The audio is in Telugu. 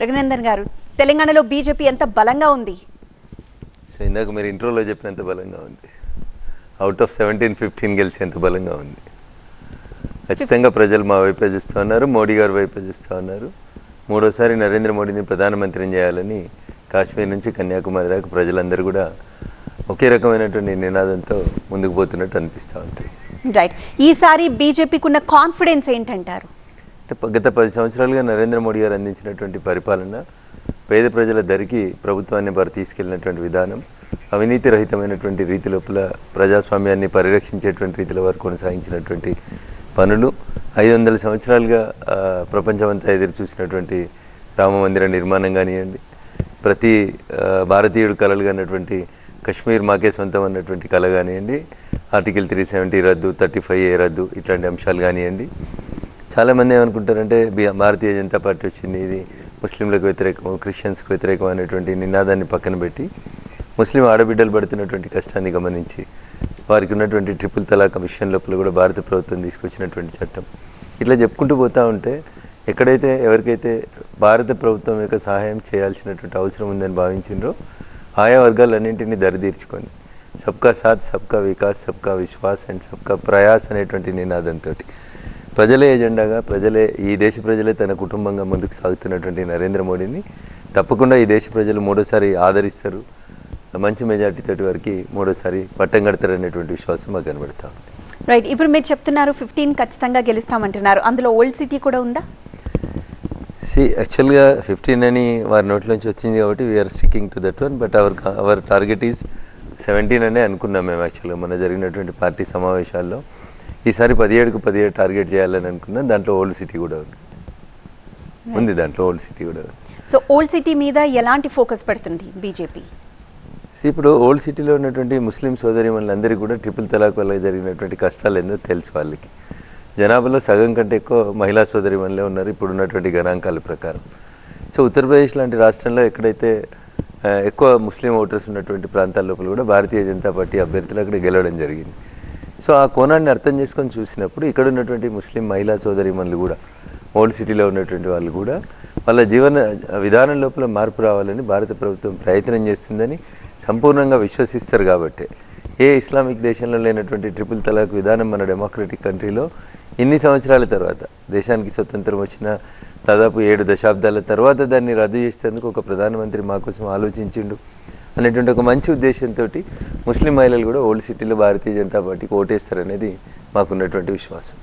రఘునందన్ గారు, తెలంగాణలో బీజేపీ ఎంత బలంగా ఉంది? సో ఇందాక మీరు ఇంట్రోలో చెప్పినంత బలంగా ఉంది. అవుట్ ఆఫ్ 17-15 గెలిచేంత బలంగా ఉంది. ఖచ్చితంగా ప్రజలు మా వైపే చూస్తూ ఉన్నారు, మోడీ గారి వైపే చూస్తూ ఉన్నారు. మూడోసారి నరేంద్ర మోడీని ప్రధానమంత్రిని చేయాలని కాశ్మీర్ నుంచి కన్యాకుమారి దాకా ప్రజలందరూ కూడా ఒకే రకమైనటువంటి నినాదంతో ముందుకు పోతున్నట్టు అనిపిస్తూ ఉంటాయి. రైట్, ఈసారి బీజేపీకి ఉన్న కాన్ఫిడెన్స్ ఏంటంటారు? అంటే గత 10 సంవత్సరాలుగా నరేంద్ర మోడీ గారు అందించినటువంటి పరిపాలన, పేద ప్రజల ధరికి ప్రభుత్వాన్ని వారు తీసుకెళ్ళినటువంటి విధానం, అవినీతి రహితమైనటువంటి రీతి లోపల ప్రజాస్వామ్యాన్ని పరిరక్షించేటువంటి రీతిలో వారు కొనసాగించినటువంటి పనులు, 500 సంవత్సరాలుగా ప్రపంచమంతా ఎదురు చూసినటువంటి రామ మందిర నిర్మాణం కానివ్వండి, ప్రతి భారతీయుడు కలలు అన్నటువంటి కశ్మీర్ మాకే సొంతం అన్నటువంటి కళ కానివ్వండి, ఆర్టికల్ 370 రద్దు, 35A రద్దు, ఇట్లాంటి అంశాలు కానివ్వండి. చాలామంది ఏమనుకుంటారంటే భారతీయ జనతా పార్టీ వచ్చింది, ఇది ముస్లింలకు వ్యతిరేకం, క్రిస్టియన్స్కి వ్యతిరేకం అనేటువంటి నినాదాన్ని పక్కన పెట్టి ముస్లిం ఆడబిడ్డలు పడుతున్నటువంటి కష్టాన్ని గమనించి వారికి ఉన్నటువంటి ట్రిపుల్ తలాక్ విషయం లోపల కూడా భారత ప్రభుత్వం తీసుకొచ్చినటువంటి చట్టం, ఇట్లా చెప్పుకుంటూ పోతూ ఉంటే ఎక్కడైతే ఎవరికైతే భారత ప్రభుత్వం యొక్క సహాయం చేయాల్సినటువంటి అవసరం ఉందని భావించిండ్రో ఆయా వర్గాలన్నింటినీ దరిదీర్చుకొని సబ్కా సాత్, సబ్కా వికాస్, సబ్కా విశ్వాస్ అండ్ సబ్కా ప్రయాస్ అనేటువంటి నినాదంతో ప్రజలే ఎజెండాగా, ఈ దేశ ప్రజలే తన కుటుంబంగా ముందుకు సాగుతున్నటువంటి నరేంద్ర మోడీని తప్పకుండా ఈ దేశ ప్రజలు మూడోసారి ఆదరిస్తారు, మంచి మెజార్టీ తోటి వారికి మూడోసారి పట్టం కడతారనేటువంటి విశ్వాసం మాకు కనబడతా ఉంది. రైట్, ఇప్పుడు మీరు చెప్తున్నారు 15 ఖచ్చితంగా గెలుస్తామంటున్నారు, అందులో ఓల్డ్ సిటీ కూడా ఉందా? యాక్చువల్గా 15 అని వారి నోట్లోంచి వచ్చింది కాబట్టి we're sticking to that one. But our target is 17 అనే అనుకున్నాం మేము. యాక్చువల్గా మన జరిగినటువంటి పార్టీ సమావేశాల్లో ఈసారి 17కు 17 టార్గెట్ చేయాలని అనుకున్నాం. దాంట్లో ఓల్డ్ సిటీ కూడా ఉంది, దాంట్లో ఓల్డ్ సిటీ కూడా ఉంది. సో ఓల్డ్ సిటీ మీద ఎలాంటి ఫోకస్ పెడుతుంది బీజేపీ? ఇప్పుడు ఓల్డ్ సిటీలో ఉన్నటువంటి ముస్లిం సోదరీమణులందరికీ కూడా ట్రిపుల్ తలాక్ వల్ల జరిగినటువంటి కష్టాలు ఏందో తెలుసు. వాళ్ళకి జనాభాలో సగం కంటే ఎక్కువ మహిళా సోదరీమణులే ఉన్నారు ఇప్పుడు ఉన్నటువంటి గణాంకాల ప్రకారం. సో ఉత్తరప్రదేశ్ లాంటి రాష్ట్రంలో ఎక్కడైతే ఎక్కువ ముస్లిం ఓటర్స్ ఉన్నటువంటి ప్రాంతాల లోపల కూడా భారతీయ జనతా పార్టీ అభ్యర్థులు అక్కడ గెలవడం జరిగింది. సో ఆ కోణాన్ని అర్థం చేసుకొని చూసినప్పుడు ఇక్కడ ఉన్నటువంటి ముస్లిం మహిళా సోదరీమణులు కూడా, ఓల్డ్ సిటీలో ఉన్నటువంటి వాళ్ళు కూడా వాళ్ళ జీవన విధానం లోపల మార్పు రావాలని భారత ప్రభుత్వం ప్రయత్నం చేస్తుందని సంపూర్ణంగా విశ్వసిస్తారు. కాబట్టి ఏ ఇస్లామిక్ దేశంలో లేనటువంటి ట్రిపుల్ తలాక్ విధానం మన డెమోక్రటిక్ కంట్రీలో ఇన్ని సంవత్సరాల తర్వాత, దేశానికి స్వతంత్రం వచ్చిన దాదాపు 7 దశాబ్దాల తర్వాత దాన్ని రద్దు చేసేందుకు ఒక ప్రధానమంత్రి మా కోసం ఆలోచించిండు అనేటువంటి ఒక మంచి ఉద్దేశంతో ముస్లిం మహిళలు కూడా ఓల్డ్ సిటీలో భారతీయ జనతా పార్టీకి ఓటేస్తారనేది మాకున్నటువంటి విశ్వాసం.